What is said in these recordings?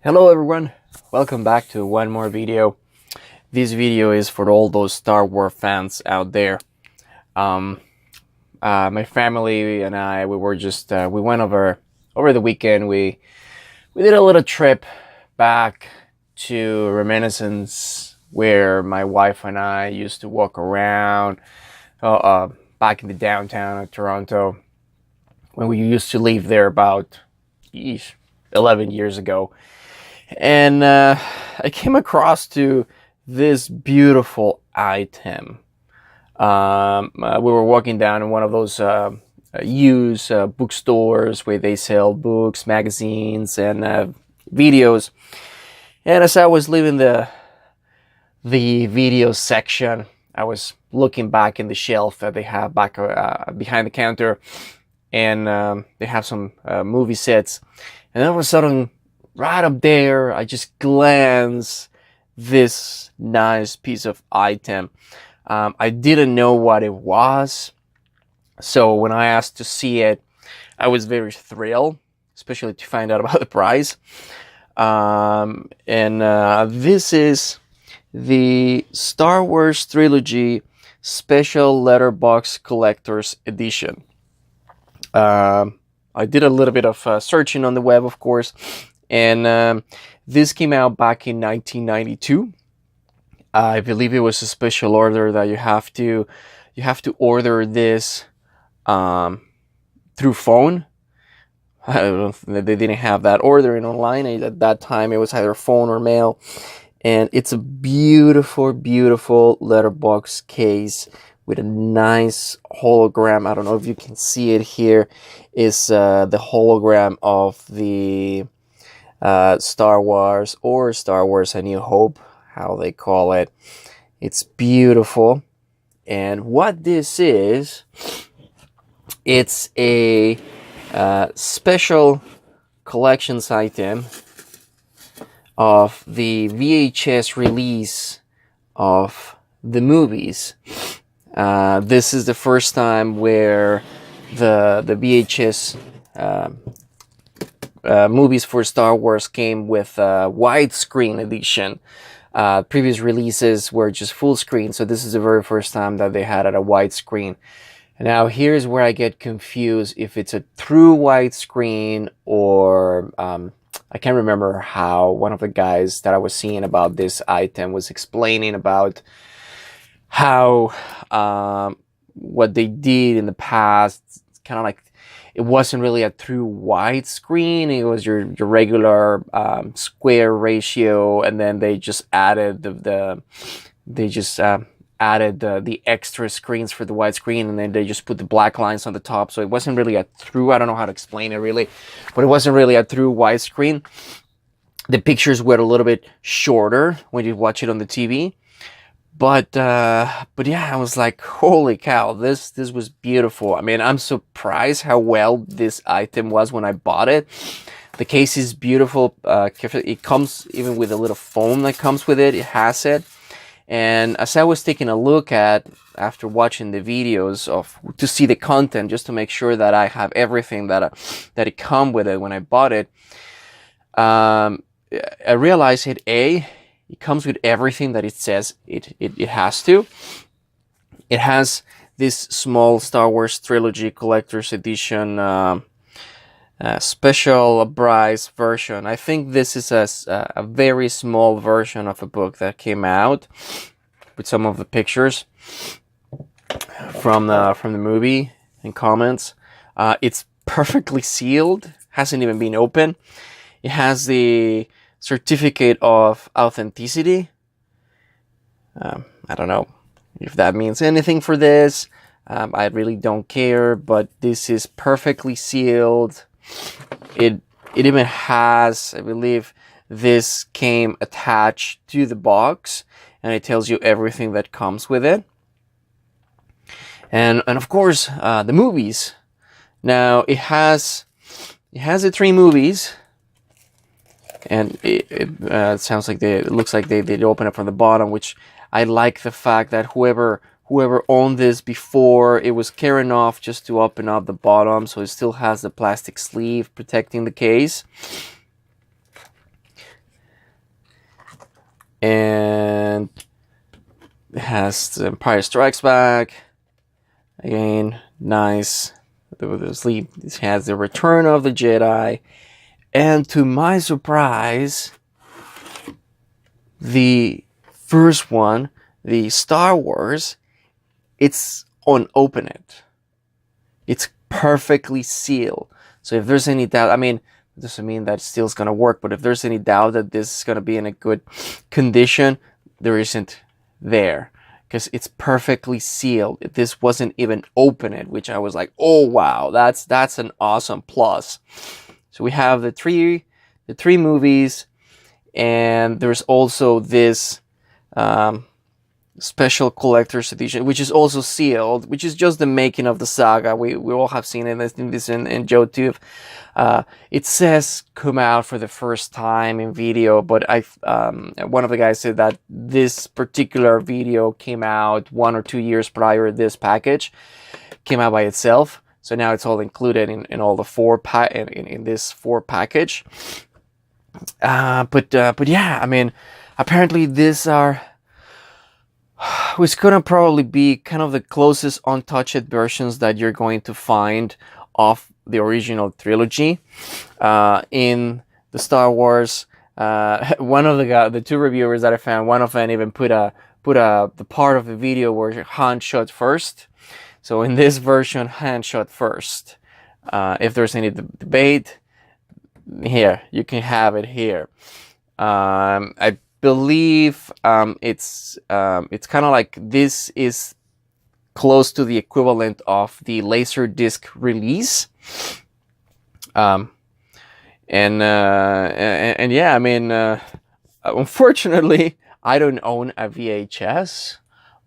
Hello everyone, welcome back to one more video. This video is for all those Star Wars fans out there. My family and I, we were just we went over the weekend. We did a little trip back to Reminiscence, where my wife and I used to walk around back in the downtown of Toronto when we used to live there about 11 years ago. And I came across to this beautiful item. We were walking down in one of those used bookstores where they sell books, magazines, and videos. And as I was leaving the video section, I was looking back in the shelf that they have back behind the counter, and they have some movie sets. And all of a sudden, right up there, I just glanced this nice piece of item. I didn't know what it was, so when I asked to see it, I was very thrilled, especially to find out about the price. This is the Star Wars Trilogy Special Letterbox Collector's Edition. I did a little bit of searching on the web, of course, and this came out back in 1992. I believe it was a special order that you have to order this through phone. I don't know, they didn't have that ordering online at that time. It was either phone or mail, and it's a beautiful, beautiful letterbox case with a nice hologram. I don't know if you can see it here. Is the hologram of the Star Wars, or Star Wars A New Hope, how they call it. It's beautiful. And what this is, it's a special collections item of the VHS release of the movies. This is the first time where the VHS movies for Star Wars came with a widescreen edition. Previous releases were just full screen, so this is the very first time that they had it a widescreen. Now here's where I get confused if it's a true widescreen or I can't remember how one of the guys that I was seeing about this item was explaining about how what they did in the past, kind of like it wasn't really a true widescreen. It was your regular square ratio, and then they just added the extra screens for the widescreen, and then they just put the black lines on the top. So it wasn't really a true, I don't know how to explain it really, but it wasn't really a true widescreen. The pictures were a little bit shorter when you watch it on the TV. But yeah, I was like, holy cow, this was beautiful. I mean, I'm surprised how well this item was when I bought it. The case is beautiful. It comes even with a little foam that comes with it. It has it. And as I was taking a look at, after watching the videos to see the content, just to make sure that I have everything that it come with it when I bought it, I realized it comes with everything that it says it has to. It has this small Star Wars Trilogy Collector's Edition special Bryce version. I think this is a very small version of a book that came out with some of the pictures from the movie and comments. It's perfectly sealed, hasn't even been opened. It has the certificate of authenticity. I don't know if that means anything for this. I really don't care, but this is perfectly sealed. It even has, I believe, this came attached to the box, and it tells you everything that comes with it. And of course, the movies. Now it has the 3 movies. And it sounds like it looks like they open it from the bottom, which I like the fact that whoever owned this before, it was carrying off just to open up the bottom, so it still has the plastic sleeve protecting the case. has the Empire Strikes Back. Again, nice. This has the Return of the Jedi. And to my surprise, the first one, the Star Wars, it's unopened. It's perfectly sealed. So if there's any doubt, I mean, it doesn't mean that steel is going to work, but if there's any doubt that this is going to be in a good condition, there isn't there. Because it's perfectly sealed. This wasn't even opened, which I was like, oh wow, that's an awesome plus. So we have the three movies, and there's also this special collector's edition, which is also sealed, which is just the making of the saga. We all have seen it. I think this in JoeTube. It says come out for the first time in video, but one of the guys said that this particular video came out 1 or 2 years prior. This package came out by itself, so now it's all included in all the in this 4 package. But yeah, I mean, apparently these are, which couldn't probably be kind of the closest untouched versions that you're going to find of the original trilogy in the Star Wars. One of the 2 reviewers that I found, one of them even put the part of the video where Han shot first. So in this version, Han shot first. If there's any debate, here you can have it here. I believe it's kind of like this is close to the equivalent of the Laserdisc release. And yeah, I mean, unfortunately, I don't own a VHS,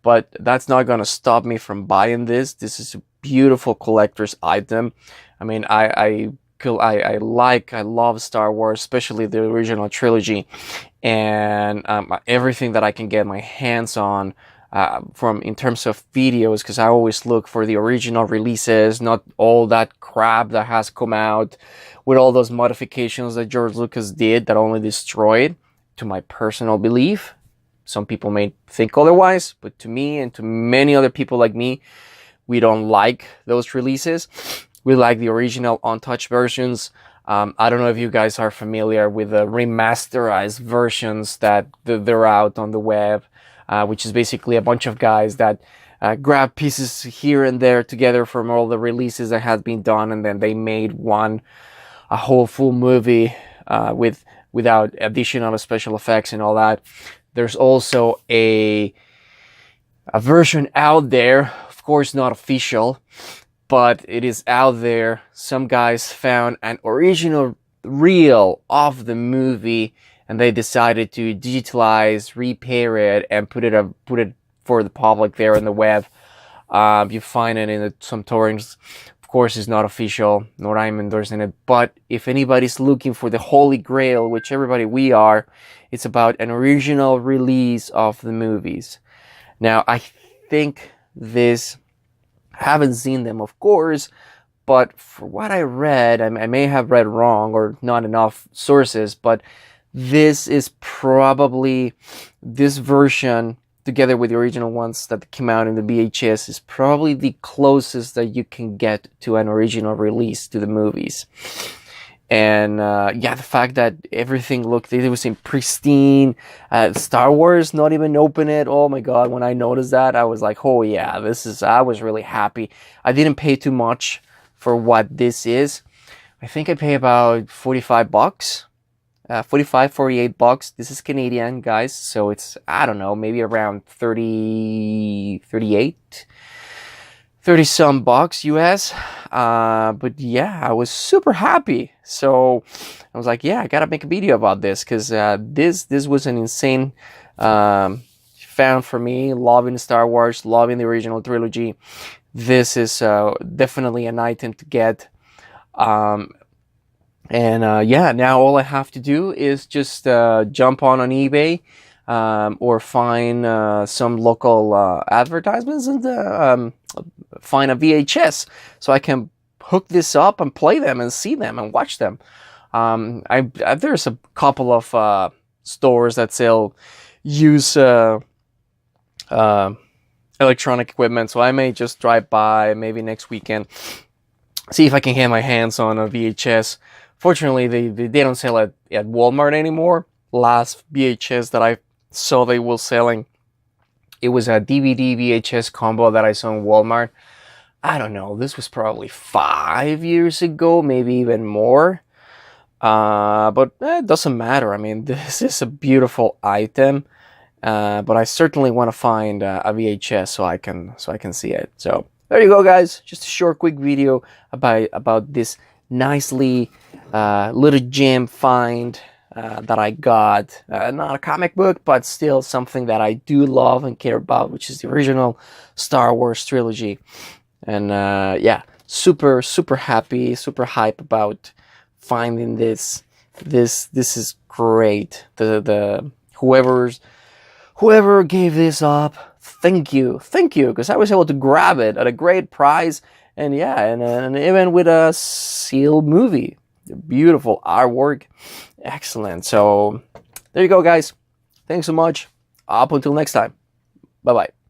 but that's not gonna stop me from buying this. This is a beautiful collector's item. I mean, I love Star Wars, especially the original trilogy, and everything that I can get my hands on from in terms of videos, because I always look for the original releases, not all that crap that has come out with all those modifications that George Lucas did that only destroyed, to my personal belief. Some people may think otherwise, but to me and to many other people like me, we don't like those releases. We like the original untouched versions. I don't know if you guys are familiar with the remasterized versions that they're out on the web, which is basically a bunch of guys that grab pieces here and there together from all the releases that had been done, and then they made a whole full movie without additional special effects and all that. There's also a version out there, of course not official, but it is out there. Some guys found an original reel of the movie, and they decided to digitalize, repair it, and put it for the public there on the web. You find it in some torrents. Of course, it's not official, nor I'm endorsing it. But if anybody's looking for the Holy Grail, which we are, it's about an original release of the movies. Now, I think this. Haven't seen them, of course, but for what I read, I may have read wrong or not enough sources, but this is probably, this version together with the original ones that came out in the VHS is probably the closest that you can get to an original release to the movies. And yeah, the fact that everything looked, it was in pristine, Star Wars not even open it. Oh my God, when I noticed that, I was like, oh yeah, I was really happy. I didn't pay too much for what this is. I think I pay about 45 bucks, 45, 48 bucks. This is Canadian, guys. So it's, I don't know, maybe around 30, 38. 30 some bucks US. But yeah, I was super happy. So I was like, yeah, I gotta make a video about this, because this was an insane found for me. Loving Star Wars, loving the original trilogy. This is definitely an item to get. Yeah, now all I have to do is just jump on eBay or find some local advertisements and find a VHS so I can hook this up and play them and see them and watch them. There's a couple of stores that sell use uh, electronic equipment, so I may just drive by maybe next weekend, see if I can get my hands on a VHS. Fortunately, they don't sell at Walmart anymore. Last VHS that I saw they were selling, it was a DVD VHS combo that I saw in Walmart. I don't know, this was probably 5 years ago, maybe even more. But it doesn't matter. I mean, this is a beautiful item. But I certainly want to find a VHS so I can see it. So there you go, guys. Just a short, quick video about this nicely little gem find that I got. Not a comic book, but still something that I do love and care about, which is the original Star Wars trilogy. And yeah, super happy, super hype about finding this. This is great. The whoever gave this up, thank you, because I was able to grab it at a great price, and yeah, and even with a sealed movie, beautiful artwork, excellent. So there you go, guys. Thanks so much. Up until next time. Bye bye.